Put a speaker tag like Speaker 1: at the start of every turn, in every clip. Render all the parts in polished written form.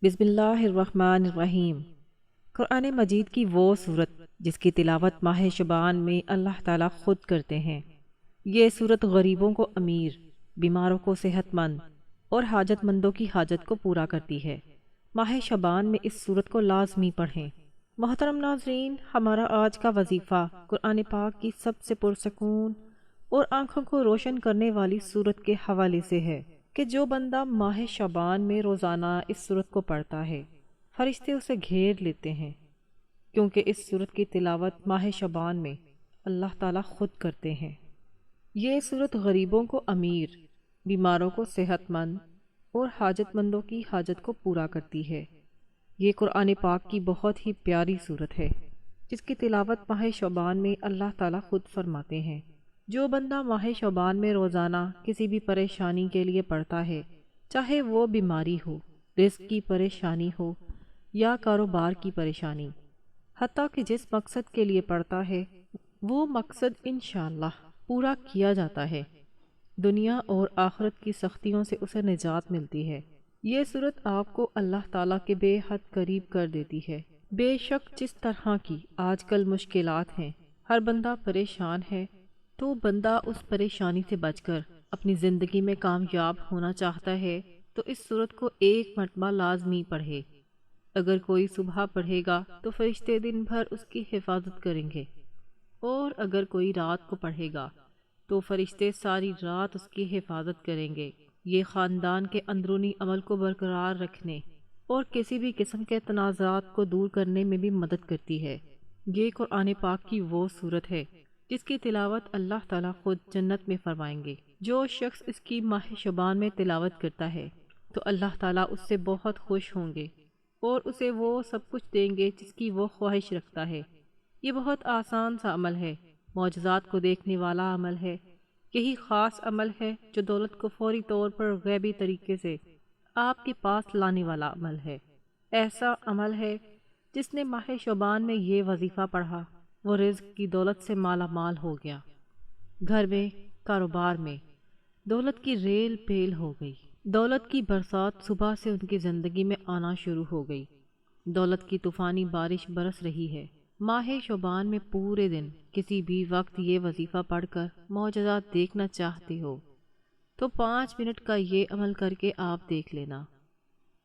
Speaker 1: بسم اللہ الرحمن الرحیم۔ قرآن مجید کی وہ صورت جس کی تلاوت ماہ شعبان میں اللہ تعالیٰ خود کرتے ہیں۔ یہ صورت غریبوں کو امیر، بیماروں کو صحت مند اور حاجت مندوں کی حاجت کو پورا کرتی ہے۔ ماہ شعبان میں اس صورت کو لازمی پڑھیں۔ محترم ناظرین، ہمارا آج کا وظیفہ قرآن پاک کی سب سے پرسکون اور آنکھوں کو روشن کرنے والی صورت کے حوالے سے ہے کہ جو بندہ ماہ شعبان میں روزانہ اس صورت کو پڑھتا ہے، فرشتے اسے گھیر لیتے ہیں، کیونکہ اس صورت کی تلاوت ماہ شعبان میں اللہ تعالیٰ خود کرتے ہیں۔ یہ صورت غریبوں کو امیر، بیماروں کو صحت مند اور حاجت مندوں کی حاجت کو پورا کرتی ہے۔ یہ قرآن پاک کی بہت ہی پیاری صورت ہے جس کی تلاوت ماہ شعبان میں اللہ تعالیٰ خود فرماتے ہیں۔ جو بندہ ماہ شعبان میں روزانہ کسی بھی پریشانی کے لیے پڑھتا ہے، چاہے وہ بیماری ہو، رزق کی پریشانی ہو یا کاروبار کی پریشانی، حتیٰ کہ جس مقصد کے لیے پڑھتا ہے وہ مقصد انشاءاللہ پورا کیا جاتا ہے، دنیا اور آخرت کی سختیوں سے اسے نجات ملتی ہے۔ یہ صورت آپ کو اللہ تعالیٰ کے بے حد قریب کر دیتی ہے۔ بے شک جس طرح کی آج کل مشکلات ہیں، ہر بندہ پریشان ہے، تو بندہ اس پریشانی سے بچ کر اپنی زندگی میں کامیاب ہونا چاہتا ہے تو اس صورت کو ایک مرتبہ لازمی پڑھے۔ اگر کوئی صبح پڑھے گا تو فرشتے دن بھر اس کی حفاظت کریں گے، اور اگر کوئی رات کو پڑھے گا تو فرشتے ساری رات اس کی حفاظت کریں گے۔ یہ خاندان کے اندرونی عمل کو برقرار رکھنے اور کسی بھی قسم کے تنازعات کو دور کرنے میں بھی مدد کرتی ہے۔ یہ قرآن پاک کی وہ صورت ہے جس کی تلاوت اللہ تعالیٰ خود جنت میں فرمائیں گے۔ جو شخص اس کی ماہ شعبان میں تلاوت کرتا ہے تو اللہ تعالیٰ اس سے بہت خوش ہوں گے اور اسے وہ سب کچھ دیں گے جس کی وہ خواہش رکھتا ہے۔ یہ بہت آسان سا عمل ہے، معجزات کو دیکھنے والا عمل ہے۔ یہی خاص عمل ہے جو دولت کو فوری طور پر غیبی طریقے سے آپ کے پاس لانے والا عمل ہے۔ ایسا عمل ہے جس نے ماہ شعبان میں یہ وظیفہ پڑھا، وہ رزق کی دولت سے مالا مال ہو گیا۔ گھر میں، کاروبار میں دولت کی ریل پیل ہو گئی۔ دولت کی برسات صبح سے ان کی زندگی میں آنا شروع ہو گئی۔ دولت کی طوفانی بارش برس رہی ہے۔ ماہ شعبان میں پورے دن کسی بھی وقت یہ وظیفہ پڑھ کر معجزات دیکھنا چاہتے ہو تو 5 منٹ کا یہ عمل کر کے آپ دیکھ لینا۔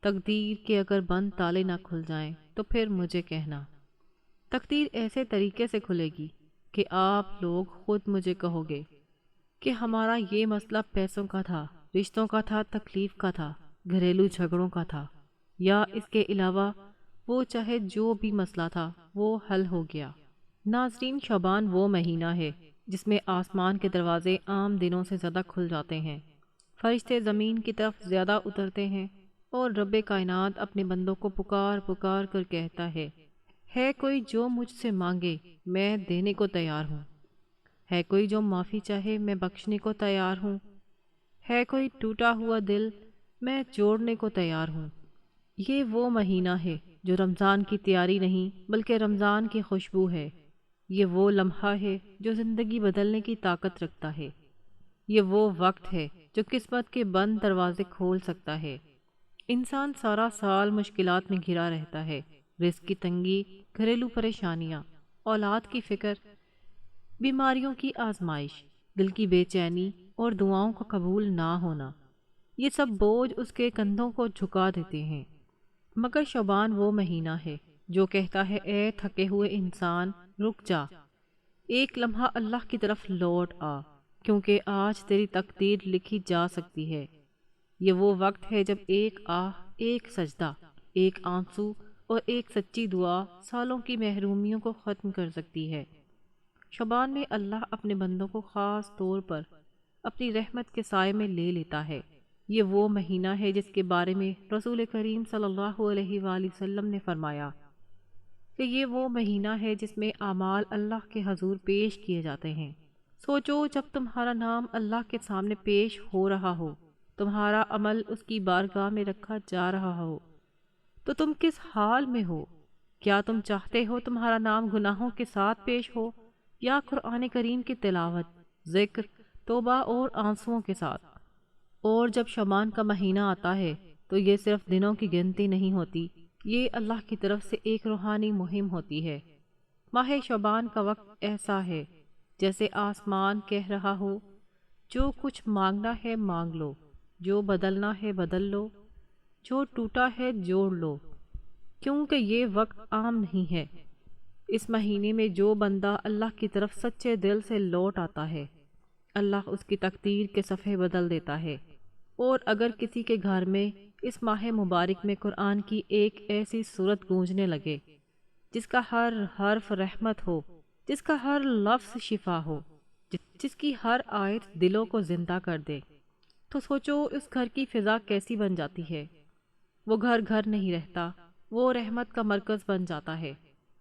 Speaker 1: تقدیر کے اگر بند تالے نہ کھل جائیں تو پھر مجھے کہنا۔ تقدیر ایسے طریقے سے کھلے گی کہ آپ لوگ خود مجھے کہو گے کہ ہمارا یہ مسئلہ پیسوں کا تھا، رشتوں کا تھا، تکلیف کا تھا، گھریلو جھگڑوں کا تھا، یا اس کے علاوہ وہ چاہے جو بھی مسئلہ تھا وہ حل ہو گیا۔ ناظرین، شعبان وہ مہینہ ہے جس میں آسمان کے دروازے عام دنوں سے زیادہ کھل جاتے ہیں، فرشتے زمین کی طرف زیادہ اترتے ہیں، اور رب کائنات اپنے بندوں کو پکار پکار کر کہتا ہے کوئی جو مجھ سے مانگے میں دینے کو تیار ہوں، ہے کوئی جو معافی چاہے میں بخشنے کو تیار ہوں، ہے کوئی ٹوٹا ہوا دل میں جوڑنے کو تیار ہوں۔ یہ وہ مہینہ ہے جو رمضان کی تیاری نہیں بلکہ رمضان کی خوشبو ہے۔ یہ وہ لمحہ ہے جو زندگی بدلنے کی طاقت رکھتا ہے۔ یہ وہ وقت ہے جو قسمت کے بند دروازے کھول سکتا ہے۔ انسان سارا سال مشکلات میں گھرا رہتا ہے، رزق کی تنگی، گھریلو پریشانیاں، اولاد کی فکر، بیماریوں کی آزمائش، دل کی بے چینی اور دعاؤں کا قبول نہ ہونا، یہ سب بوجھ اس کے کندھوں کو جھکا دیتے ہیں۔ مگر شعبان وہ مہینہ ہے جو کہتا ہے اے تھکے ہوئے انسان، رک جا، ایک لمحہ اللہ کی طرف لوٹ آ، کیونکہ آج تیری تقدیر لکھی جا سکتی ہے۔ یہ وہ وقت ہے جب ایک آہ، ایک سجدہ، ایک آنسو اور ایک سچی دعا سالوں کی محرومیوں کو ختم کر سکتی ہے۔ شعبان میں اللہ اپنے بندوں کو خاص طور پر اپنی رحمت کے سائے میں لے لیتا ہے۔ یہ وہ مہینہ ہے جس کے بارے میں رسول کریم صلی اللہ علیہ وآلہ وسلم نے فرمایا کہ یہ وہ مہینہ ہے جس میں اعمال اللہ کے حضور پیش کیے جاتے ہیں۔ سوچو، جب تمہارا نام اللہ کے سامنے پیش ہو رہا ہو، تمہارا عمل اس کی بارگاہ میں رکھا جا رہا ہو، تو تم کس حال میں ہو؟ کیا تم چاہتے ہو تمہارا نام گناہوں کے ساتھ پیش ہو یا قرآن کریم کی تلاوت، ذکر، توبہ اور آنسوؤں کے ساتھ؟ اور جب شعبان کا مہینہ آتا ہے تو یہ صرف دنوں کی گنتی نہیں ہوتی، یہ اللہ کی طرف سے ایک روحانی مہم ہوتی ہے۔ ماہ شعبان کا وقت ایسا ہے جیسے آسمان کہہ رہا ہو، جو کچھ مانگنا ہے مانگ لو، جو بدلنا ہے بدل لو، جو ٹوٹا ہے جوڑ لو، کیونکہ یہ وقت عام نہیں ہے۔ اس مہینے میں جو بندہ اللہ کی طرف سچے دل سے لوٹ آتا ہے، اللہ اس کی تقدیر کے صفحے بدل دیتا ہے۔ اور اگر کسی کے گھر میں اس ماہ مبارک میں قرآن کی ایک ایسی صورت گونجنے لگے جس کا ہر حرف رحمت ہو، جس کا ہر لفظ شفا ہو، جس کی ہر آیت دلوں کو زندہ کر دے، تو سوچو اس گھر کی فضا کیسی بن جاتی ہے۔ وہ گھر گھر نہیں رہتا، وہ رحمت کا مرکز بن جاتا ہے،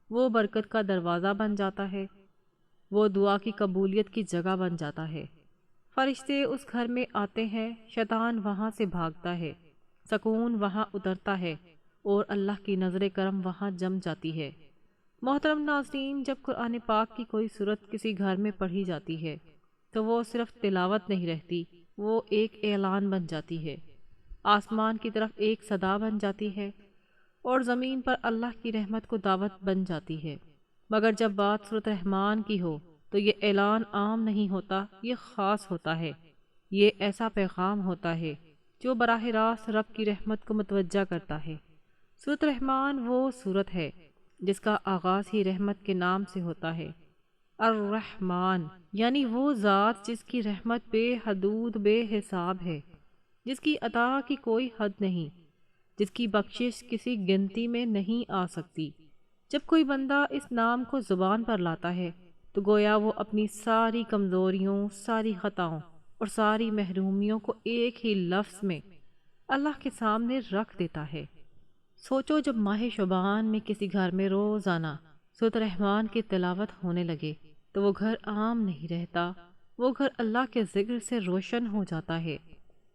Speaker 1: وہ برکت کا دروازہ بن جاتا ہے، وہ دعا کی قبولیت کی جگہ بن جاتا ہے۔ فرشتے اس گھر میں آتے ہیں، شیطان وہاں سے بھاگتا ہے، سکون وہاں اترتا ہے، اور اللہ کی نظر کرم وہاں جم جاتی ہے۔ محترم ناظرین، جب قرآن پاک کی کوئی صورت کسی گھر میں پڑھی جاتی ہے تو وہ صرف تلاوت نہیں رہتی، وہ ایک اعلان بن جاتی ہے، آسمان کی طرف ایک صدا بن جاتی ہے، اور زمین پر اللہ کی رحمت کو دعوت بن جاتی ہے۔ مگر جب بات سورۃ رحمان کی ہو تو یہ اعلان عام نہیں ہوتا، یہ خاص ہوتا ہے، یہ ایسا پیغام ہوتا ہے جو براہ راست رب کی رحمت کو متوجہ کرتا ہے۔ سورۃ رحمان وہ سورت ہے جس کا آغاز ہی رحمت کے نام سے ہوتا ہے۔ الرحمن یعنی وہ ذات جس کی رحمت بے حدود بے حساب ہے، جس کی عطا کی کوئی حد نہیں، جس کی بخشش کسی گنتی میں نہیں آ سکتی۔ جب کوئی بندہ اس نام کو زبان پر لاتا ہے تو گویا وہ اپنی ساری کمزوریوں، ساری خطاؤں اور ساری محرومیوں کو ایک ہی لفظ میں اللہ کے سامنے رکھ دیتا ہے۔ سوچو جب ماہ شعبان میں کسی گھر میں روزانہ سورۃ رحمان کی تلاوت ہونے لگے تو وہ گھر عام نہیں رہتا، وہ گھر اللہ کے ذکر سے روشن ہو جاتا ہے،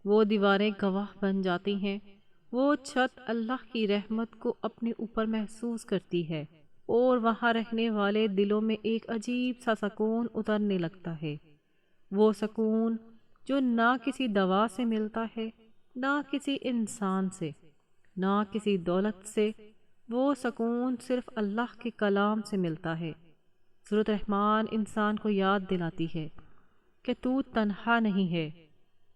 Speaker 1: وہ دیواریں گواہ بن جاتی ہیں، وہ چھت اللہ کی رحمت کو اپنے اوپر محسوس کرتی ہے، اور وہاں رہنے والے دلوں میں ایک عجیب سا سکون اترنے لگتا ہے۔ وہ سکون جو نہ کسی دوا سے ملتا ہے، نہ کسی انسان سے، نہ کسی دولت سے، وہ سکون صرف اللہ کے کلام سے ملتا ہے۔ سورۃ رحمان انسان کو یاد دلاتی ہے کہ تو تنہا نہیں ہے،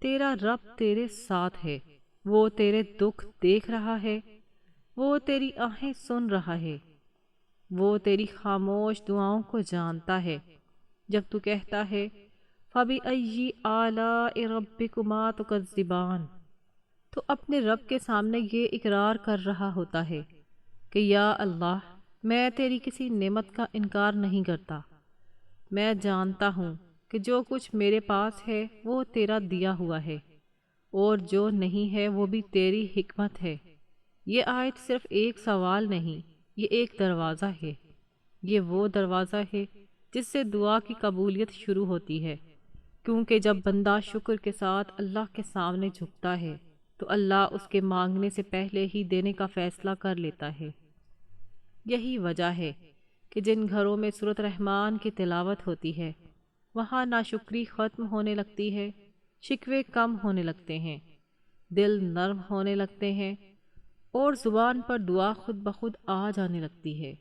Speaker 1: تیرا رب تیرے ساتھ ہے، وہ تیرے دکھ دیکھ رہا ہے، وہ تیری آہیں سن رہا ہے، وہ تیری خاموش دعاؤں کو جانتا ہے۔ جب تو کہتا ہے فَبِأَيِّ آلَاءِ رَبِّكُمَا تُكَذِّبَانِ، تو اپنے رب کے سامنے یہ اقرار کر رہا ہوتا ہے کہ یا اللہ، میں تیری کسی نعمت کا انکار نہیں کرتا، میں جانتا ہوں کہ جو کچھ میرے پاس ہے وہ تیرا دیا ہوا ہے، اور جو نہیں ہے وہ بھی تیری حکمت ہے۔ یہ آیت صرف ایک سوال نہیں، یہ ایک دروازہ ہے، یہ وہ دروازہ ہے جس سے دعا کی قبولیت شروع ہوتی ہے، کیونکہ جب بندہ شکر کے ساتھ اللہ کے سامنے جھکتا ہے تو اللہ اس کے مانگنے سے پہلے ہی دینے کا فیصلہ کر لیتا ہے۔ یہی وجہ ہے کہ جن گھروں میں سورۃ رحمان کی تلاوت ہوتی ہے وہاں ناشکری ختم ہونے لگتی ہے، شکوے کم ہونے لگتے ہیں، دل نرم ہونے لگتے ہیں، اور زبان پر دعا خود بخود آ جانے لگتی ہے۔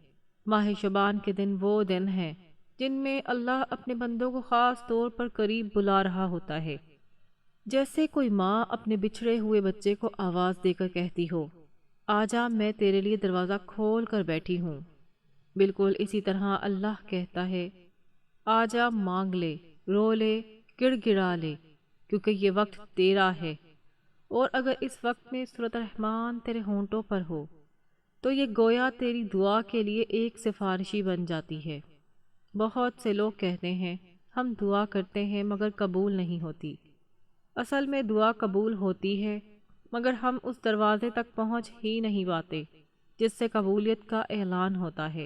Speaker 1: ماہ شعبان کے دن وہ دن ہیں جن میں اللہ اپنے بندوں کو خاص طور پر قریب بلا رہا ہوتا ہے، جیسے کوئی ماں اپنے بچھڑے ہوئے بچے کو آواز دے کر کہتی ہو، آجا میں تیرے لیے دروازہ کھول کر بیٹھی ہوں۔ بالکل اسی طرح اللہ کہتا ہے، آجا مانگ لے، رو لے، گڑ گڑا لے، کیونکہ یہ وقت تیرا ہے۔ اور اگر اس وقت میں سورۃ رحمان تیرے ہونٹوں پر ہو تو یہ گویا تیری دعا کے لیے ایک سفارشی بن جاتی ہے۔ بہت سے لوگ کہتے ہیں ہم دعا کرتے ہیں مگر قبول نہیں ہوتی۔ اصل میں دعا قبول ہوتی ہے، مگر ہم اس دروازے تک پہنچ ہی نہیں پاتے جس سے قبولیت کا اعلان ہوتا ہے۔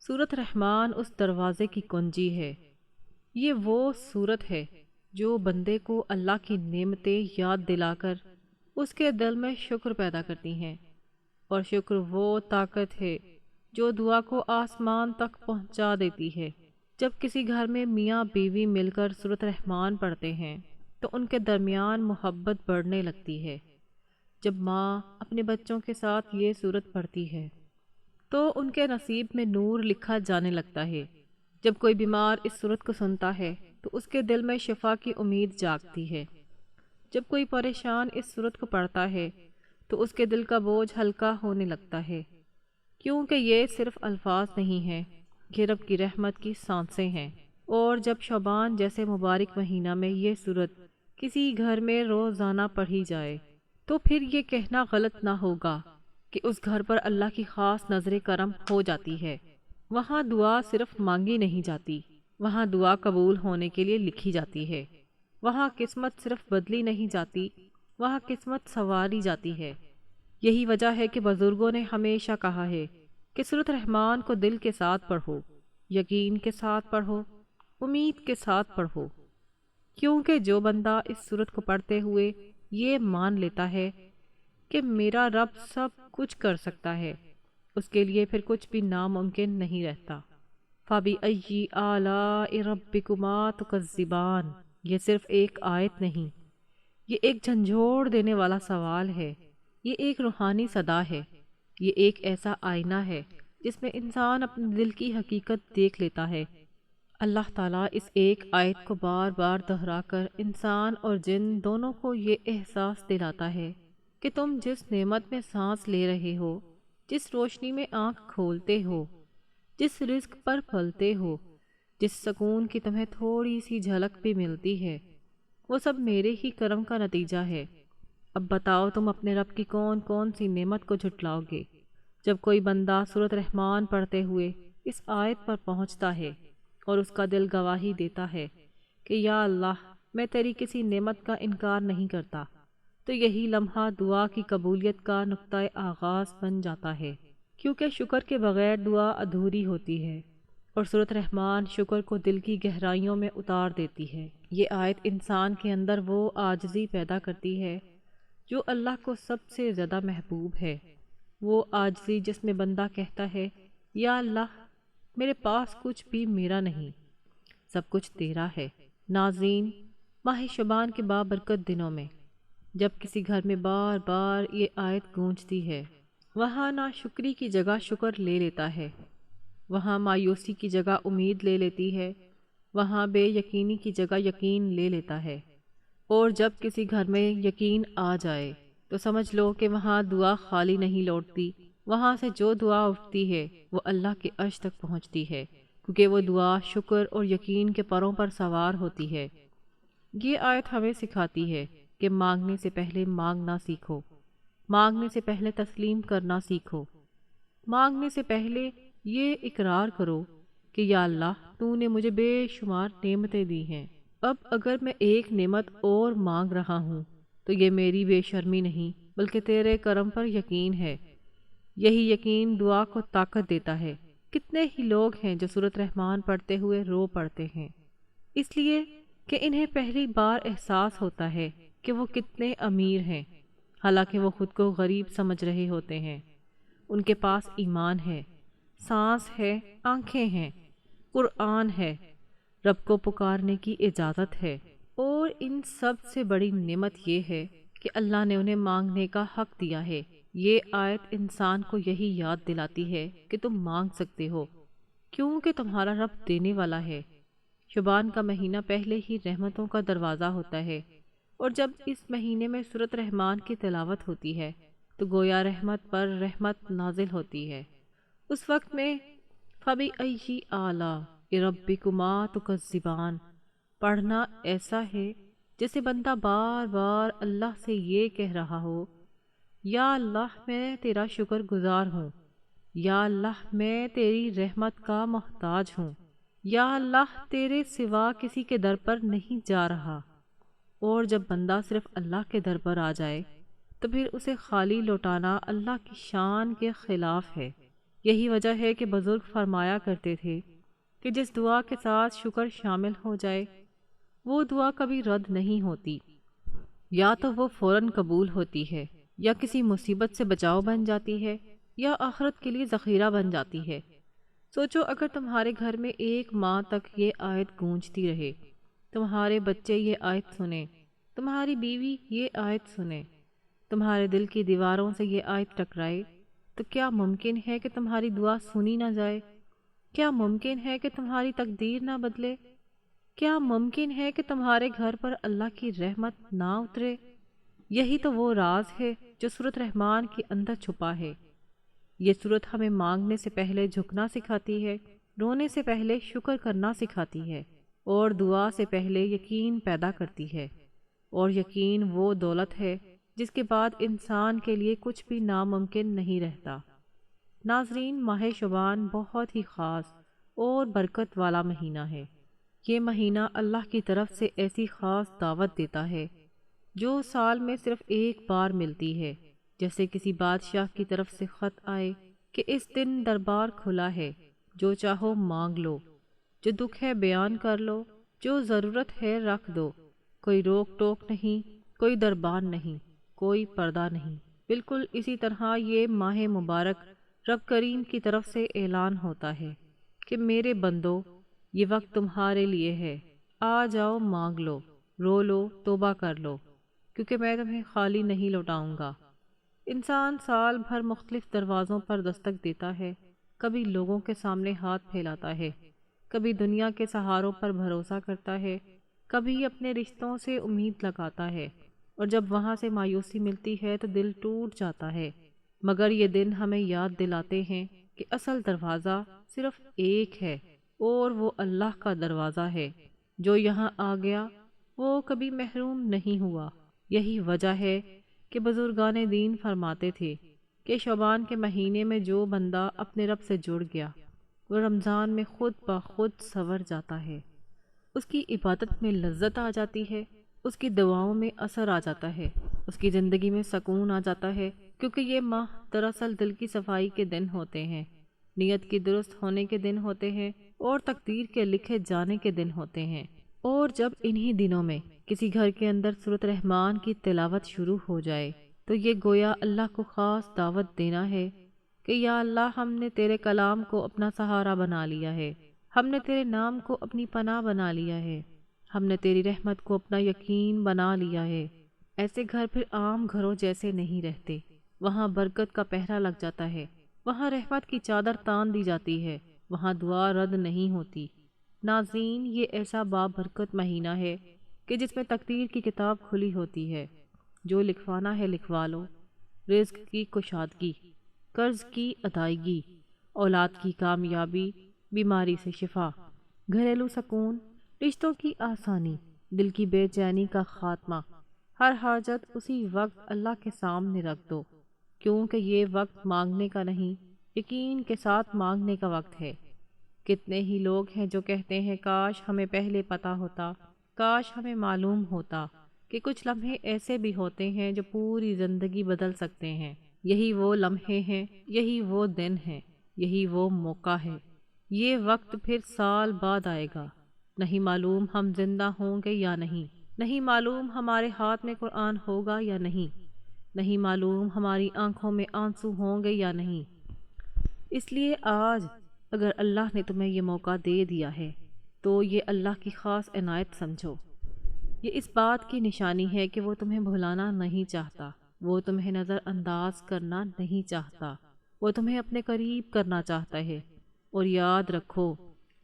Speaker 1: سورۃ رحمان اس دروازے کی کنجی ہے۔ یہ وہ سورت ہے جو بندے کو اللہ کی نعمتیں یاد دلا کر اس کے دل میں شکر پیدا کرتی ہیں، اور شکر وہ طاقت ہے جو دعا کو آسمان تک پہنچا دیتی ہے۔ جب کسی گھر میں میاں بیوی مل کر سورۃ رحمان پڑھتے ہیں تو ان کے درمیان محبت بڑھنے لگتی ہے، جب ماں اپنے بچوں کے ساتھ یہ سورت پڑھتی ہے تو ان کے نصیب میں نور لکھا جانے لگتا ہے۔ جب کوئی بیمار اس سورت کو سنتا ہے تو اس کے دل میں شفا کی امید جاگتی ہے۔ جب کوئی پریشان اس سورت کو پڑھتا ہے تو اس کے دل کا بوجھ ہلکا ہونے لگتا ہے، کیونکہ یہ صرف الفاظ نہیں ہیں، یہ رب کی رحمت کی سانسیں ہیں۔ اور جب شعبان جیسے مبارک مہینہ میں یہ سورت کسی گھر میں روزانہ پڑھی جائے تو پھر یہ کہنا غلط نہ ہوگا کہ اس گھر پر اللہ کی خاص نظر کرم ہو جاتی ہے۔ وہاں دعا صرف مانگی نہیں جاتی، وہاں دعا قبول ہونے کے لیے لکھی جاتی ہے۔ وہاں قسمت صرف بدلی نہیں جاتی، وہاں قسمت سنواری جاتی ہے۔ یہی وجہ ہے کہ بزرگوں نے ہمیشہ کہا ہے کہ سورۃ رحمان کو دل کے ساتھ پڑھو، یقین کے ساتھ پڑھو، امید کے ساتھ پڑھو، کیونکہ جو بندہ اس سورت کو پڑھتے ہوئے یہ مان لیتا ہے کہ میرا رب سب کچھ کر سکتا ہے، اس کے لیے پھر کچھ بھی ناممکن نہیں رہتا۔ فَبِأَيِّ آلَاءِ رَبِّكُمَا تُكَذِّبَانِ، یہ صرف ایک آیت نہیں، یہ ایک جھنجھوڑ دینے والا سوال ہے، یہ ایک روحانی صدا ہے، یہ ایک ایسا آئینہ ہے جس میں انسان اپنے دل کی حقیقت دیکھ لیتا ہے۔ اللہ تعالیٰ اس ایک آیت کو بار بار دہرا کر انسان اور جن دونوں کو یہ احساس دلاتا ہے کہ تم جس نعمت میں سانس لے رہے ہو، جس روشنی میں آنکھ کھولتے ہو، جس رزق پر پلتے ہو، جس سکون کی تمہیں تھوڑی سی جھلک بھی ملتی ہے، وہ سب میرے ہی کرم کا نتیجہ ہے۔ اب بتاؤ تم اپنے رب کی کون کون سی نعمت کو جھٹلاؤ گے؟ جب کوئی بندہ سورۃ رحمان پڑھتے ہوئے اس آیت پر پہنچتا ہے اور اس کا دل گواہی دیتا ہے کہ یا اللہ میں تیری کسی نعمت کا انکار نہیں کرتا، تو یہی لمحہ دعا کی قبولیت کا نقطۂ آغاز بن جاتا ہے، کیونکہ شکر کے بغیر دعا ادھوری ہوتی ہے، اور سورۃ رحمان شکر کو دل کی گہرائیوں میں اتار دیتی ہے۔ یہ آیت انسان کے اندر وہ عاجزی پیدا کرتی ہے جو اللہ کو سب سے زیادہ محبوب ہے، وہ عاجزی جس میں بندہ کہتا ہے یا اللہ میرے پاس کچھ بھی میرا نہیں، سب کچھ تیرا ہے۔ ناظرین، ماہ شعبان کے بابرکت دنوں میں جب کسی گھر میں بار بار یہ آیت گونجتی ہے، وہاں ناشکری کی جگہ شکر لے لیتا ہے، وہاں مایوسی کی جگہ امید لے لیتی ہے، وہاں بے یقینی کی جگہ یقین لے لیتا ہے۔ اور جب کسی گھر میں یقین آ جائے تو سمجھ لو کہ وہاں دعا خالی نہیں لوٹتی، وہاں سے جو دعا اٹھتی ہے وہ اللہ کے عرش تک پہنچتی ہے، کیونکہ وہ دعا شکر اور یقین کے پروں پر سوار ہوتی ہے۔ یہ آیت ہمیں سکھاتی ہے کہ مانگنے سے پہلے مانگنا سیکھو، مانگنے سے پہلے تسلیم کرنا سیکھو، مانگنے سے پہلے یہ اقرار کرو کہ یا اللہ تو نے مجھے بے شمار نعمتیں دی ہیں، اب اگر میں ایک نعمت اور مانگ رہا ہوں تو یہ میری بے شرمی نہیں بلکہ تیرے کرم پر یقین ہے۔ یہی یقین دعا کو طاقت دیتا ہے۔ کتنے ہی لوگ ہیں جو سورۃ رحمان پڑھتے ہوئے رو پڑتے ہیں، اس لیے کہ انہیں پہلی بار احساس ہوتا ہے کہ وہ کتنے امیر ہیں، حالانکہ وہ خود کو غریب سمجھ رہے ہوتے ہیں۔ ان کے پاس ایمان ہے، سانس ہے، آنکھیں ہیں، قرآن ہے، رب کو پکارنے کی اجازت ہے، اور ان سب سے بڑی نعمت یہ ہے کہ اللہ نے انہیں مانگنے کا حق دیا ہے۔ یہ آیت انسان کو یہی یاد دلاتی ہے کہ تم مانگ سکتے ہو، کیونکہ تمہارا رب دینے والا ہے۔ شعبان کا مہینہ پہلے ہی رحمتوں کا دروازہ ہوتا ہے، اور جب اس مہینے میں سورۃ رحمان کی تلاوت ہوتی ہے تو گویا رحمت پر رحمت نازل ہوتی ہے۔ اس وقت میں فَبِأَيِّ آلَاءِ رَبِّكُمَا تُكَذِّبَانِ پڑھنا ایسا ہے جیسے بندہ بار بار اللہ سے یہ کہہ رہا ہو یا اللہ میں تیرا شکر گزار ہوں، یا اللہ میں تیری رحمت کا محتاج ہوں، یا اللہ تیرے سوا کسی کے در پر نہیں جا رہا۔ اور جب بندہ صرف اللہ کے در پر آ جائے تو پھر اسے خالی لوٹانا اللہ کی شان کے خلاف ہے۔ یہی وجہ ہے کہ بزرگ فرمایا کرتے تھے کہ جس دعا کے ساتھ شکر شامل ہو جائے وہ دعا کبھی رد نہیں ہوتی، یا تو وہ فوراً قبول ہوتی ہے، یا کسی مصیبت سے بچاؤ بن جاتی ہے، یا آخرت کے لیے ذخیرہ بن جاتی ہے۔ سوچو اگر تمہارے گھر میں ایک ماہ تک یہ آیت گونجتی رہے، تمہارے بچے یہ آیت سنیں، تمہاری بیوی یہ آیت سنیں، تمہارے دل کی دیواروں سے یہ آیت ٹکرائے تو کیا ممکن ہے کہ تمہاری دعا سنی نہ جائے؟ کیا ممکن ہے کہ تمہاری تقدیر نہ بدلے؟ کیا ممکن ہے کہ تمہارے گھر پر اللہ کی رحمت نہ اترے؟ یہی تو وہ راز ہے جو سورۃ رحمان کے اندر چھپا ہے۔ یہ سورت ہمیں مانگنے سے پہلے جھکنا سکھاتی ہے، رونے سے پہلے شکر کرنا سکھاتی ہے، اور دعا سے پہلے یقین پیدا کرتی ہے۔ اور یقین وہ دولت ہے جس کے بعد انسان کے لیے کچھ بھی ناممکن نہیں رہتا۔ ناظرین، ماہ شعبان بہت ہی خاص اور برکت والا مہینہ ہے۔ یہ مہینہ اللہ کی طرف سے ایسی خاص دعوت دیتا ہے جو سال میں صرف ایک بار ملتی ہے، جیسے کسی بادشاہ کی طرف سے خط آئے کہ اس دن دربار کھلا ہے، جو چاہو مانگ لو، جو دکھ ہے بیان کر لو، جو ضرورت ہے رکھ دو، کوئی روک ٹوک نہیں، کوئی دربان نہیں، کوئی پردہ نہیں۔ بالکل اسی طرح یہ ماہ مبارک رب کریم کی طرف سے اعلان ہوتا ہے کہ میرے بندو، یہ وقت تمہارے لیے ہے، آ جاؤ مانگ لو، رو لو، توبہ کر لو، کیونکہ میں تمہیں خالی نہیں لوٹاؤں گا۔ انسان سال بھر مختلف دروازوں پر دستک دیتا ہے، کبھی لوگوں کے سامنے ہاتھ پھیلاتا ہے، کبھی دنیا کے سہاروں پر بھروسہ کرتا ہے، کبھی اپنے رشتوں سے امید لگاتا ہے، اور جب وہاں سے مایوسی ملتی ہے تو دل ٹوٹ جاتا ہے۔ مگر یہ دن ہمیں یاد دلاتے ہیں کہ اصل دروازہ صرف ایک ہے، اور وہ اللہ کا دروازہ ہے۔ جو یہاں آ گیا وہ کبھی محروم نہیں ہوا۔ یہی وجہ ہے کہ بزرگان دین فرماتے تھے کہ شعبان کے مہینے میں جو بندہ اپنے رب سے جڑ گیا وہ رمضان میں خود بخود سنور جاتا ہے، اس کی عبادت میں لذت آ جاتی ہے، اس کی دعاؤں میں اثر آ جاتا ہے، اس کی زندگی میں سکون آ جاتا ہے، کیونکہ یہ ماہ دراصل دل کی صفائی کے دن ہوتے ہیں، نیت کی درست ہونے کے دن ہوتے ہیں، اور تقدیر کے لکھے جانے کے دن ہوتے ہیں۔ اور جب انہی دنوں میں کسی گھر کے اندر سورۃ رحمان کی تلاوت شروع ہو جائے تو یہ گویا اللہ کو خاص دعوت دینا ہے کہ یا اللہ، ہم نے تیرے کلام کو اپنا سہارا بنا لیا ہے، ہم نے تیرے نام کو اپنی پناہ بنا لیا ہے، ہم نے تیری رحمت کو اپنا یقین بنا لیا ہے۔ ایسے گھر پھر عام گھروں جیسے نہیں رہتے، وہاں برکت کا پہرا لگ جاتا ہے، وہاں رحمت کی چادر تان دی جاتی ہے، وہاں دعا رد نہیں ہوتی۔ ناظرین، یہ ایسا بابرکت مہینہ ہے کہ جس میں تقدیر کی کتاب کھلی ہوتی ہے، جو لکھوانا ہے لکھوا لو، رزق کی کشادگی، قرض کی ادائیگی، اولاد کی کامیابی، بیماری سے شفا، گھریلو سکون، رشتوں کی آسانی، دل کی بے چینی کا خاتمہ۔ ہر حاجت اسی وقت اللہ کے سامنے رکھ دو، کیونکہ یہ وقت مانگنے کا نہیں، یقین کے ساتھ مانگنے کا وقت ہے۔ کتنے ہی لوگ ہیں جو کہتے ہیں کاش ہمیں پہلے پتہ ہوتا، کاش ہمیں معلوم ہوتا کہ کچھ لمحے ایسے بھی ہوتے ہیں جو پوری زندگی بدل سکتے ہیں۔ یہی وہ لمحے ہیں، یہی وہ دن ہیں، یہی وہ موقع ہے۔ یہ وقت پھر سال بعد آئے گا، نہیں معلوم ہم زندہ ہوں گے یا نہیں، نہیں معلوم ہمارے ہاتھ میں قرآن ہوگا یا نہیں، نہیں معلوم ہماری آنکھوں میں آنسو ہوں گے یا نہیں۔ اس لیے آج اگر اللہ نے تمہیں یہ موقع دے دیا ہے تو یہ اللہ کی خاص عنایت سمجھو۔ یہ اس بات کی نشانی ہے کہ وہ تمہیں بھلانا نہیں چاہتا، وہ تمہیں نظر انداز کرنا نہیں چاہتا، وہ تمہیں اپنے قریب کرنا چاہتا ہے۔ اور یاد رکھو،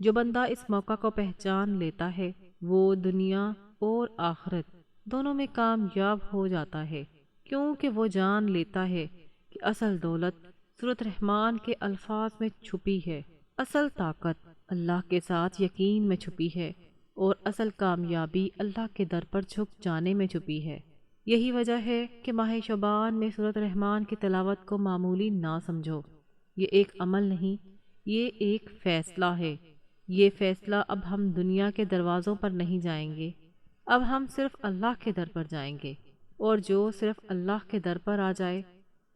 Speaker 1: جو بندہ اس موقع کو پہچان لیتا ہے وہ دنیا اور آخرت دونوں میں کامیاب ہو جاتا ہے، کیونکہ وہ جان لیتا ہے کہ اصل دولت سورۃ رحمان کے الفاظ میں چھپی ہے، اصل طاقت اللہ کے ساتھ یقین میں چھپی ہے، اور اصل کامیابی اللہ کے در پر جھک جانے میں چھپی ہے۔ یہی وجہ ہے کہ ماہ شعبان میں سورۃ رحمان کی تلاوت کو معمولی نہ سمجھو۔ یہ ایک عمل نہیں، یہ ایک فیصلہ ہے۔ یہ فیصلہ اب ہم دنیا کے دروازوں پر نہیں جائیں گے، اب ہم صرف اللہ کے در پر جائیں گے، اور جو صرف اللہ کے در پر آ جائے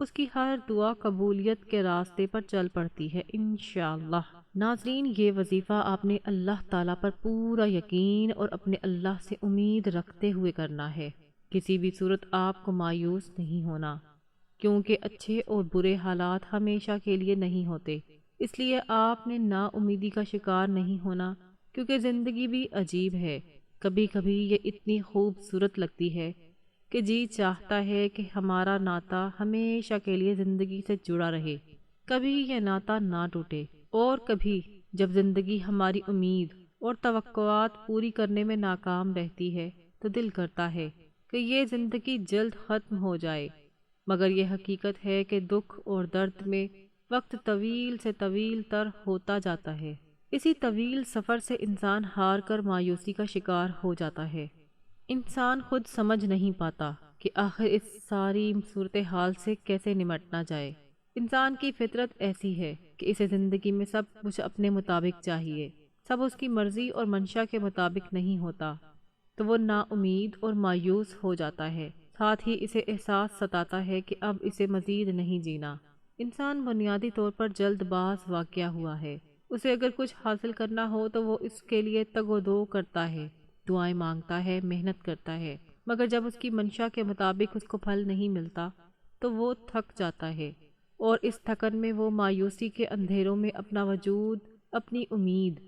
Speaker 1: اس کی ہر دعا قبولیت کے راستے پر چل پڑتی ہے انشاءاللہ۔ ناظرین، یہ وظیفہ آپ نے اللہ تعالیٰ پر پورا یقین اور اپنے اللہ سے امید رکھتے ہوئے کرنا ہے۔ کسی بھی صورت آپ کو مایوس نہیں ہونا، کیونکہ اچھے اور برے حالات ہمیشہ کے لیے نہیں ہوتے۔ اس لیے آپ نے نا امیدی کا شکار نہیں ہونا، کیونکہ زندگی بھی عجیب ہے۔ کبھی کبھی یہ اتنی خوبصورت لگتی ہے کہ جی چاہتا ہے کہ ہمارا ناتا ہمیشہ کے لیے زندگی سے جڑا رہے، کبھی یہ ناتا نہ ٹوٹے، اور کبھی جب زندگی ہماری امید اور توقعات پوری کرنے میں ناکام رہتی ہے تو دل کرتا ہے کہ یہ زندگی جلد ختم ہو جائے، مگر یہ حقیقت ہے کہ دکھ اور درد میں وقت طویل سے طویل تر ہوتا جاتا ہے۔ اسی طویل سفر سے انسان ہار کر مایوسی کا شکار ہو جاتا ہے۔ انسان خود سمجھ نہیں پاتا کہ آخر اس ساری صورتحال سے کیسے نمٹنا جائے۔ انسان کی فطرت ایسی ہے کہ اسے زندگی میں سب کچھ اپنے مطابق چاہیے، سب اس کی مرضی اور منشا کے مطابق نہیں ہوتا، تو وہ نا امید اور مایوس ہو جاتا ہے، ساتھ ہی اسے احساس ستاتا ہے کہ اب اسے مزید نہیں جینا۔ انسان بنیادی طور پر جلد باز واقع ہوا ہے، اسے اگر کچھ حاصل کرنا ہو تو وہ اس کے لیے تگ و دو کرتا ہے، دعائیں مانگتا ہے، محنت کرتا ہے، مگر جب اس کی منشا کے مطابق اس کو پھل نہیں ملتا تو وہ تھک جاتا ہے، اور اس تھکن میں وہ مایوسی کے اندھیروں میں اپنا وجود، اپنی امید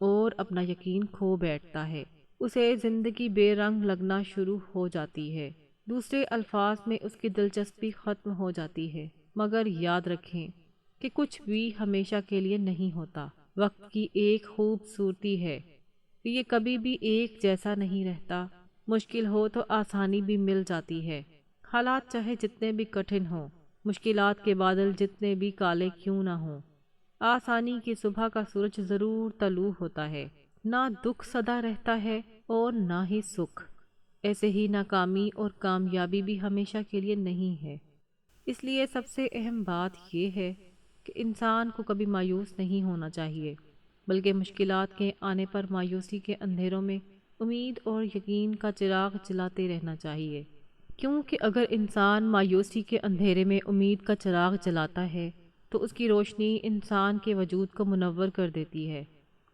Speaker 1: اور اپنا یقین کھو بیٹھتا ہے۔ اسے زندگی بے رنگ لگنا شروع ہو جاتی ہے، دوسرے الفاظ میں اس کی دلچسپی ختم ہو جاتی ہے۔ مگر یاد رکھیں کہ کچھ بھی ہمیشہ کے لیے نہیں ہوتا، وقت کی ایک خوبصورتی ہے کہ یہ کبھی بھی ایک جیسا نہیں رہتا، مشکل ہو تو آسانی بھی مل جاتی ہے، حالات چاہے جتنے بھی کٹھن ہوں، مشکلات کے بادل جتنے بھی کالے کیوں نہ ہوں، آسانی کی صبح کا سورج ضرور طلوع ہوتا ہے۔ نہ دکھ سدا رہتا ہے اور نہ ہی سکھ، ایسے ہی ناکامی اور کامیابی بھی ہمیشہ کے لیے نہیں ہے۔ اس لیے سب سے اہم بات یہ ہے کہ انسان کو کبھی مایوس نہیں ہونا چاہیے، بلکہ مشکلات کے آنے پر مایوسی کے اندھیروں میں امید اور یقین کا چراغ جلاتے رہنا چاہیے، کیونکہ اگر انسان مایوسی کے اندھیرے میں امید کا چراغ جلاتا ہے تو اس کی روشنی انسان کے وجود کو منور کر دیتی ہے۔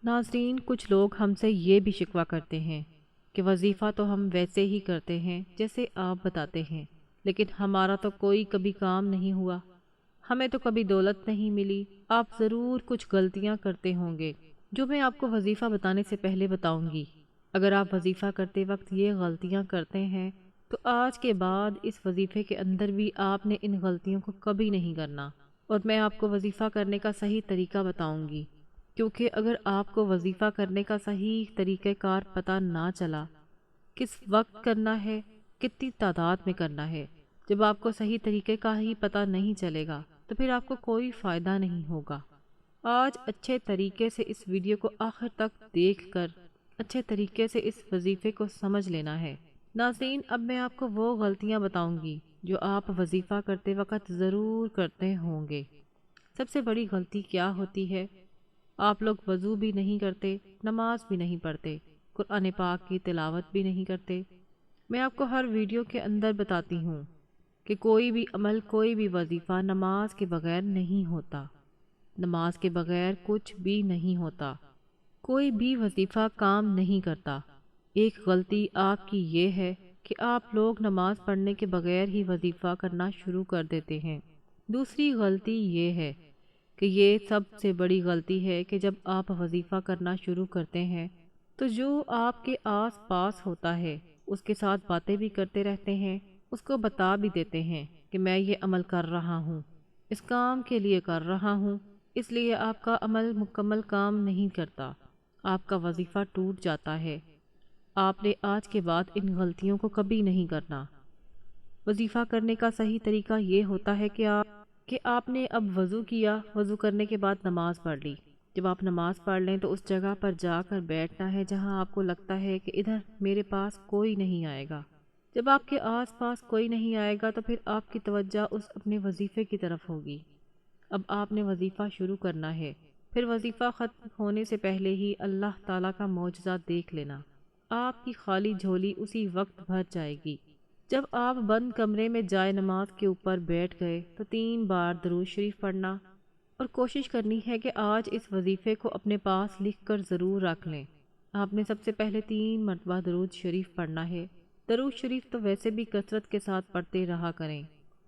Speaker 1: ناظرین، کچھ لوگ ہم سے یہ بھی شکوہ کرتے ہیں کہ وظیفہ تو ہم ویسے ہی کرتے ہیں جیسے آپ بتاتے ہیں، لیکن ہمارا تو کوئی کبھی کام نہیں ہوا، ہمیں تو کبھی دولت نہیں ملی، آپ ضرور کچھ غلطیاں کرتے ہوں گے جو میں آپ کو وظیفہ بتانے سے پہلے بتاؤں گی۔ اگر آپ وظیفہ کرتے وقت یہ غلطیاں کرتے ہیں تو آج کے بعد اس وظیفے کے اندر بھی آپ نے ان غلطیوں کو کبھی نہیں کرنا، اور میں آپ کو وظیفہ کرنے کا صحیح طریقہ بتاؤں گی، کیونکہ اگر آپ کو وظیفہ کرنے کا صحیح طریقہ کار پتہ نہ چلا، کس وقت کرنا ہے، کتنی تعداد میں کرنا ہے، جب آپ کو صحیح طریقے کا ہی پتہ نہیں چلے گا تو پھر آپ کو کوئی فائدہ نہیں ہوگا۔ آج اچھے طریقے سے اس ویڈیو کو آخر تک دیکھ کر اچھے طریقے سے اس وظیفے کو سمجھ لینا ہے۔ ناظرین، اب میں آپ کو وہ غلطیاں بتاؤں گی جو آپ وظیفہ کرتے وقت ضرور کرتے ہوں گے۔ سب سے بڑی غلطی کیا ہوتی ہے؟ آپ لوگ وضو بھی نہیں کرتے، نماز بھی نہیں پڑھتے، قرآن پاک کی تلاوت بھی نہیں کرتے۔ میں آپ کو ہر ویڈیو کے اندر بتاتی ہوں کہ کوئی بھی عمل، کوئی بھی وظیفہ نماز کے بغیر نہیں ہوتا، نماز کے بغیر کچھ بھی نہیں ہوتا، کوئی بھی وظیفہ کام نہیں کرتا۔ ایک غلطی آپ کی یہ ہے کہ آپ لوگ نماز پڑھنے کے بغیر ہی وظیفہ کرنا شروع کر دیتے ہیں۔ دوسری غلطی یہ ہے کہ یہ سب سے بڑی غلطی ہے کہ جب آپ وظیفہ کرنا شروع کرتے ہیں تو جو آپ کے آس پاس ہوتا ہے اس کے ساتھ باتیں بھی کرتے رہتے ہیں، اس کو بتا بھی دیتے ہیں کہ میں یہ عمل کر رہا ہوں، اس کام کے لیے کر رہا ہوں، اس لیے آپ کا عمل مکمل کام نہیں کرتا، آپ کا وظیفہ ٹوٹ جاتا ہے۔ آپ نے آج کے بعد ان غلطیوں کو کبھی نہیں کرنا۔ وظیفہ کرنے کا صحیح طریقہ یہ ہوتا ہے کہ آپ نے اب وضو کیا، وضو کرنے کے بعد نماز پڑھ لی۔ جب آپ نماز پڑھ لیں تو اس جگہ پر جا کر بیٹھنا ہے جہاں آپ کو لگتا ہے کہ ادھر میرے پاس کوئی نہیں آئے گا۔ جب آپ کے آس پاس کوئی نہیں آئے گا تو پھر آپ کی توجہ اس اپنے وظیفے کی طرف ہوگی۔ اب آپ نے وظیفہ شروع کرنا ہے، پھر وظیفہ ختم ہونے سے پہلے ہی اللہ تعالیٰ کا معجزہ دیکھ لینا، آپ کی خالی جھولی اسی وقت بھر جائے گی۔ جب آپ بند کمرے میں جائے نماز کے اوپر بیٹھ گئے تو 3 بار درود شریف پڑھنا، اور کوشش کرنی ہے کہ آج اس وظیفے کو اپنے پاس لکھ کر ضرور رکھ لیں۔ آپ نے سب سے پہلے 3 مرتبہ درود شریف پڑھنا ہے۔ درود شریف تو ویسے بھی کثرت کے ساتھ پڑھتے رہا کریں،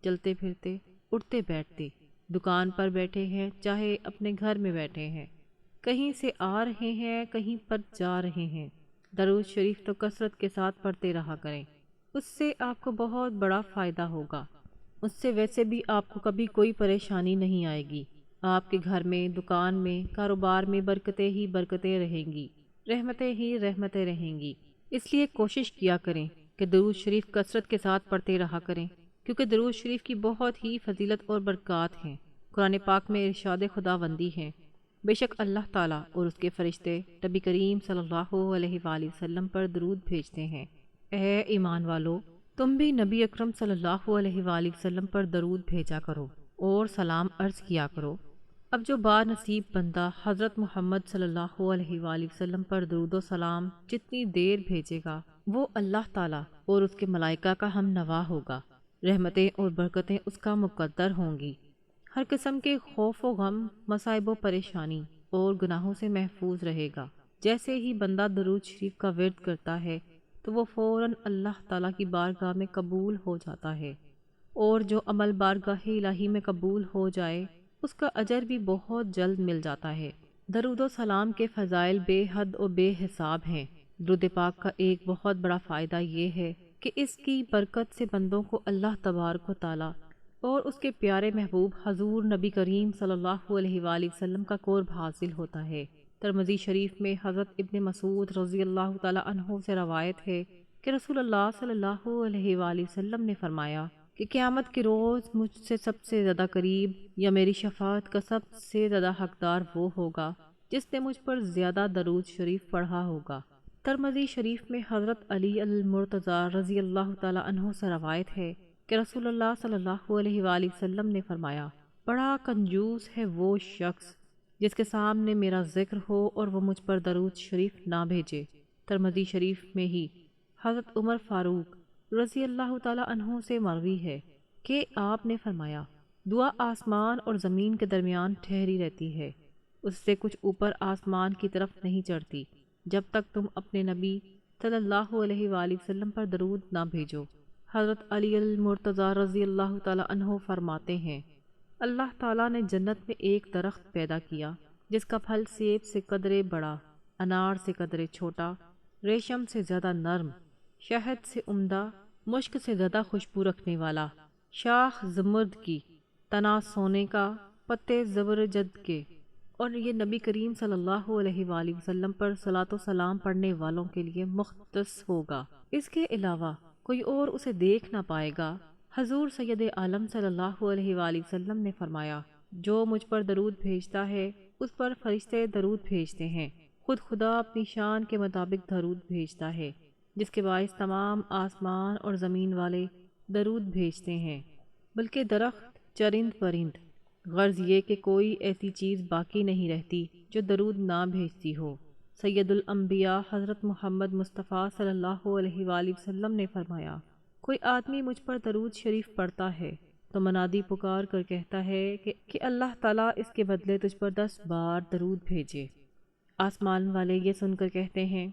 Speaker 1: چلتے پھرتے، اٹھتے بیٹھتے، دکان پر بیٹھے ہیں چاہے اپنے گھر میں بیٹھے ہیں، کہیں سے آ رہے ہیں کہیں پر جا رہے ہیں، درود شریف تو کثرت کے ساتھ پڑھتے رہا کریں۔ اس سے آپ کو بہت بڑا فائدہ ہوگا۔ اس سے ویسے بھی آپ کو کبھی کوئی پریشانی نہیں آئے گی۔ آپ کے گھر میں، دکان میں، کاروبار میں برکتیں ہی برکتیں رہیں گی، رحمتیں ہی رحمتیں رہیں گی۔ اس لیے کوشش کیا کریں کہ درود شریف کثرت کے ساتھ پڑھتے رہا کریں، کیونکہ درود شریف کی بہت ہی فضیلت اور برکات ہیں۔ قرآن پاک میں ارشاد خداوندی ہے، بے شک اللہ تعالیٰ اور اس کے فرشتے نبی کریم صلی اللہ علیہ وآلہ وسلم پر درود بھیجتے ہیں۔ اے ایمان والو، تم بھی نبی اکرم صلی اللہ علیہ وآلہ وسلم پر درود بھیجا کرو اور سلام عرض کیا کرو۔ اب جو با نصیب بندہ حضرت محمد صلی اللہ علیہ وآلہ وسلم پر درود و سلام جتنی دیر بھیجے گا، وہ اللہ تعالیٰ اور اس کے ملائکہ کا ہم نوا ہوگا، رحمتیں اور برکتیں اس کا مقدر ہوں گی، ہر قسم کے خوف و غم، مصائب و پریشانی اور گناہوں سے محفوظ رہے گا۔ جیسے ہی بندہ درود شریف کا ورد کرتا ہے تو وہ فوراً اللہ تعالیٰ کی بارگاہ میں قبول ہو جاتا ہے، اور جو عمل بارگاہ الہی میں قبول ہو جائے اس کا اجر بھی بہت جلد مل جاتا ہے۔ درود و سلام کے فضائل بے حد و بے حساب ہیں۔ درود پاک کا ایک بہت بڑا فائدہ یہ ہے کہ اس کی برکت سے بندوں کو اللہ تبارک و تعالیٰ اور اس کے پیارے محبوب حضور نبی کریم صلی اللہ علیہ وآلہ وسلم کا قرب حاصل ہوتا ہے۔ ترمذی شریف میں حضرت ابن مسعود رضی اللہ تعالیٰ عنہ سے روایت ہے کہ رسول اللہ صلی اللہ علیہ وآلہ وسلم نے فرمایا کہ قیامت کے روز مجھ سے سب سے زیادہ قریب یا میری شفاعت کا سب سے زیادہ حقدار وہ ہوگا جس نے مجھ پر زیادہ درود شریف پڑھا ہوگا۔ ترمذی شریف میں حضرت علی المرتضیٰ رضی اللہ تعالیٰ عنہ سے روایت ہے کہ رسول اللہ صلی اللہ علیہ وآلہ وسلم نے فرمایا، بڑا کنجوس ہے وہ شخص جس کے سامنے میرا ذکر ہو اور وہ مجھ پر درود شریف نہ بھیجے۔ ترمذی شریف میں ہی حضرت عمر فاروق رضی اللہ تعالیٰ عنہ سے مروی ہے کہ آپ نے فرمایا، دعا آسمان اور زمین کے درمیان ٹھہری رہتی ہے، اس سے کچھ اوپر آسمان کی طرف نہیں چڑھتی جب تک تم اپنے نبی صلی اللہ علیہ وآلہ وسلم پر درود نہ بھیجو۔ حضرت علی المرتضیٰ رضی اللہ تعالیٰ عنہ فرماتے ہیں، اللہ تعالیٰ نے جنت میں ایک درخت پیدا کیا جس کا پھل سیب سے قدرے بڑا، انار سے قدرے چھوٹا، ریشم سے زیادہ نرم، شہد سے عمدہ، مشک سے زیادہ خوشبو رکھنے والا، شاخ زمرد کی، تنا سونے کا، پتے زبرجد کے، اور یہ نبی کریم صلی اللہ علیہ وآلہ وسلم پر صلاۃ و سلام پڑھنے والوں کے لیے مختص ہوگا۔ اس کے علاوہ کوئی اور اسے دیکھ نہ پائے گا۔ حضور سید عالم صلی اللہ علیہ وآلہ وسلم نے فرمایا، جو مجھ پر درود بھیجتا ہے اس پر فرشتے درود بھیجتے ہیں، خود خدا اپنی شان کے مطابق درود بھیجتا ہے، جس کے باعث تمام آسمان اور زمین والے درود بھیجتے ہیں، بلکہ درخت، چرند پرند، غرض یہ کہ کوئی ایسی چیز باقی نہیں رہتی جو درود نہ بھیجتی ہو۔ سید الانبیاء حضرت محمد مصطفیٰ صلی اللہ علیہ وآلہ وسلم نے فرمایا، کوئی آدمی مجھ پر درود شریف پڑھتا ہے تو منادی پکار کر کہتا ہے کہ اللہ تعالیٰ اس کے بدلے تجھ پر 10 بار درود بھیجے۔ آسمان والے یہ سن کر کہتے ہیں،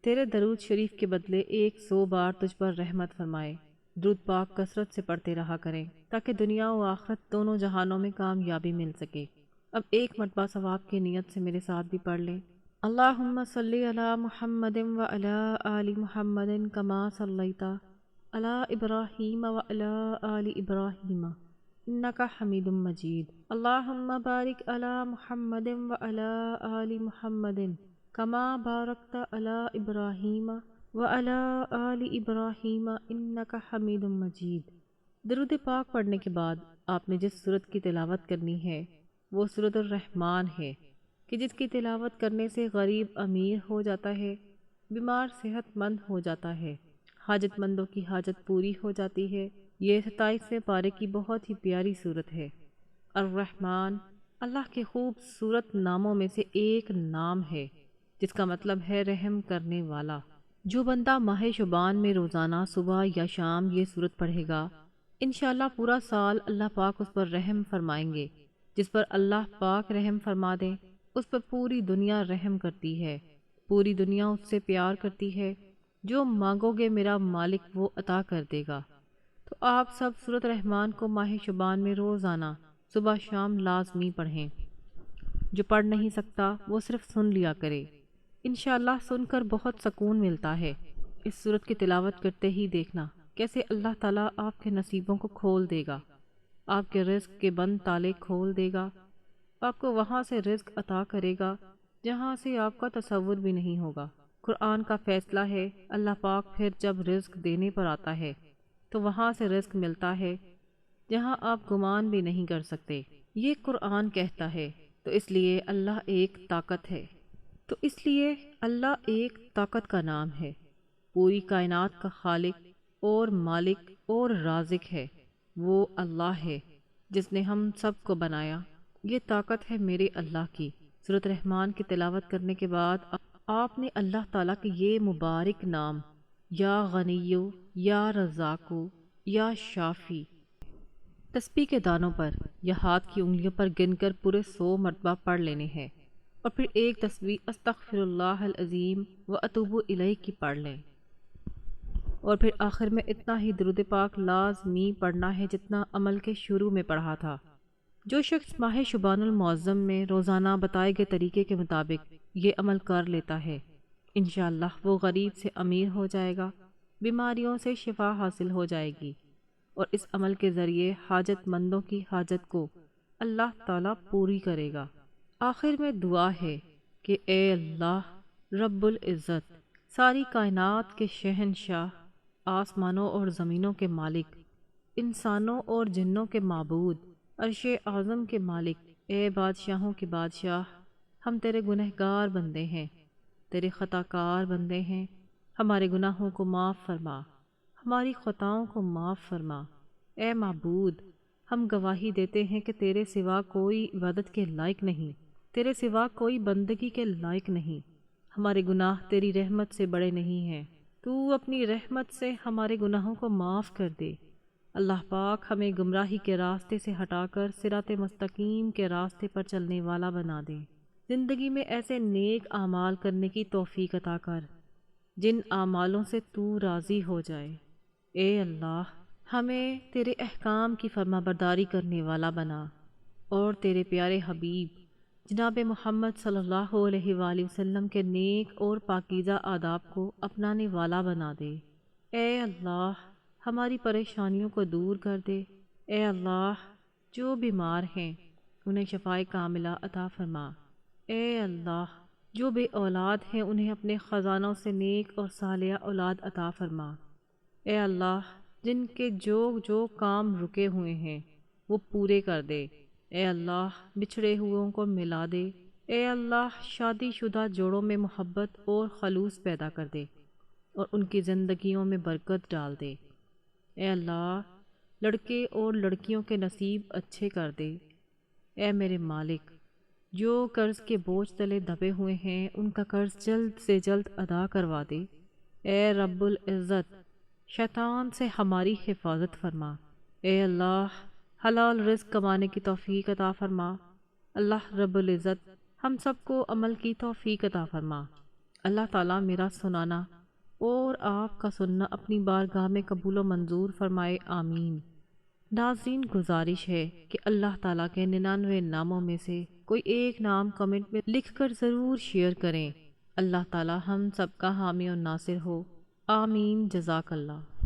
Speaker 1: تیرے درود شریف کے بدلے 100 بار تجھ پر رحمت فرمائے۔ درود پاک کثرت سے پڑھتے رہا کریں تاکہ دنیا و آخرت دونوں جہانوں میں کامیابی مل سکے۔ اب ایک مرتبہ ثواب کی نیت سے میرے ساتھ بھی پڑھ لیں۔ اللہم صلی علی محمد وعلی آل محمد کما صلیت علی ابراہیم وعلی آل ابراہیم انک حمید مجید۔ اللہم بارک علی محمد وعلی آل محمد کما بارکت علی ابراہیم وعلی آل ابراہیم انک حمید مجید۔ درود پاک پڑھنے کے بعد آپ نے جس سورت کی تلاوت کرنی ہے وہ سورۃ الرحمن ہے، کہ جس کی تلاوت کرنے سے غریب امیر ہو جاتا ہے، بیمار صحت مند ہو جاتا ہے، حاجت مندوں کی حاجت پوری ہو جاتی ہے۔ یہ 27ویں پارے کی بہت ہی پیاری سورت ہے۔ الرحمن اللہ کے خوبصورت ناموں میں سے ایک نام ہے جس کا مطلب ہے رحم کرنے والا۔ جو بندہ ماہ شعبان میں روزانہ صبح یا شام یہ سورت پڑھے گا، انشاءاللہ پورا سال اللہ پاک اس پر رحم فرمائیں گے۔ جس پر اللہ پاک رحم فرما دے اس پر پوری دنیا رحم کرتی ہے، پوری دنیا اس سے پیار کرتی ہے۔ جو مانگو گے میرا مالک وہ عطا کر دے گا۔ تو آپ سب سورۃ رحمان کو ماہ شعبان میں روزانہ صبح شام لازمی پڑھیں۔ جو پڑھ نہیں سکتا وہ صرف سن لیا کرے، انشاءاللہ سن کر بہت سکون ملتا ہے۔ اس سورت کی تلاوت کرتے ہی دیکھنا کہ کیسے اللہ تعالیٰ آپ کے نصیبوں کو کھول دے گا، آپ کے رزق کے بند تالے کھول دے گا، آپ کو وہاں سے رزق عطا کرے گا جہاں سے آپ کا تصور بھی نہیں ہوگا۔ قرآن کا فیصلہ ہے، اللہ پاک پھر جب رزق دینے پر آتا ہے تو وہاں سے رزق ملتا ہے جہاں آپ گمان بھی نہیں کر سکتے۔ یہ قرآن کہتا ہے، تو اس لیے اللہ ایک طاقت ہے، تو اس لیے اللہ ایک طاقت کا نام ہے، پوری کائنات کا خالق اور مالک اور رازق ہے، وہ اللہ ہے جس نے ہم سب کو بنایا۔ یہ طاقت ہے میرے اللہ کی۔ سورۃ رحمان کی تلاوت کرنے کے بعد آپ نے اللہ تعالیٰ کے یہ مبارک نام یا غنیو، یا رزاقو، یا شافی تسبیح کے دانوں پر یا ہاتھ کی انگلیوں پر گن کر پورے 100 مرتبہ پڑھ لینے ہیں، اور پھر ایک تسبیح استغفر اللہ العظیم و اتوب الیہ کی پڑھ لیں، اور پھر آخر میں اتنا ہی درود پاک لازمی پڑھنا ہے جتنا عمل کے شروع میں پڑھا تھا۔ جو شخص ماہ شعبان المعظم میں روزانہ بتائے گئے طریقے کے مطابق یہ عمل کر لیتا ہے، انشاءاللہ وہ غریب سے امیر ہو جائے گا، بیماریوں سے شفا حاصل ہو جائے گی، اور اس عمل کے ذریعے حاجت مندوں کی حاجت کو اللہ تعالیٰ پوری کرے گا۔ آخر میں دعا ہے کہ اے اللہ رب العزت، ساری کائنات کے شہنشاہ، آسمانوں اور زمینوں کے مالک، انسانوں اور جنوں کے معبود، عرش اعظم کے مالک، اے بادشاہوں کے بادشاہ، ہم تیرے گنہگار بندے ہیں، تیرے خطا کار بندے ہیں، ہمارے گناہوں کو معاف فرما، ہماری خطاؤں کو معاف فرما۔ اے معبود، ہم گواہی دیتے ہیں کہ تیرے سوا کوئی عبادت کے لائق نہیں، تیرے سوا کوئی بندگی کے لائق نہیں، ہمارے گناہ تیری رحمت سے بڑے نہیں ہیں، تو اپنی رحمت سے ہمارے گناہوں کو معاف کر دے۔ اللہ پاک ہمیں گمراہی کے راستے سے ہٹا کر صراط مستقیم کے راستے پر چلنے والا بنا دے۔ زندگی میں ایسے نیک اعمال کرنے کی توفیق عطا کر جن اعمالوں سے تو راضی ہو جائے۔ اے اللہ، ہمیں تیرے احکام کی فرما برداری کرنے والا بنا، اور تیرے پیارے حبیب جناب محمد صلی اللہ علیہ وآلہ وسلم کے نیک اور پاکیزہ آداب کو اپنانے والا بنا دے۔ اے اللہ، ہماری پریشانیوں کو دور کر دے۔ اے اللہ، جو بیمار ہیں انہیں شفائے کاملہ عطا فرما۔ اے اللہ، جو بے اولاد ہیں انہیں اپنے خزانوں سے نیک اور صالحہ اولاد عطا فرما۔ اے اللہ، جن کے جو کام رکے ہوئے ہیں وہ پورے کر دے۔ اے اللہ، بچھڑے ہوئوں کو ملا دے۔ اے اللہ، شادی شدہ جوڑوں میں محبت اور خلوص پیدا کر دے اور ان کی زندگیوں میں برکت ڈال دے۔ اے اللہ، لڑکے اور لڑکیوں کے نصیب اچھے کر دے۔ اے میرے مالک، جو قرض کے بوجھ تلے دبے ہوئے ہیں ان کا قرض جلد سے جلد ادا کروا دے۔ اے رب العزت، شیطان سے ہماری حفاظت فرما۔ اے اللہ، حلال رزق کمانے کی توفیق عطا فرما۔ اللہ رب العزت ہم سب کو عمل کی توفیق عطا فرما۔ اللہ تعالیٰ میرا سنانا اور آپ کا سننا اپنی بارگاہ میں قبول و منظور فرمائے، آمین۔ ناظرین، گزارش ہے کہ اللہ تعالیٰ کے 99 ناموں میں سے کوئی ایک نام کمنٹ میں لکھ کر ضرور شیئر کریں۔ اللہ تعالیٰ ہم سب کا حامی و ناصر ہو، آمین۔ جزاک اللہ۔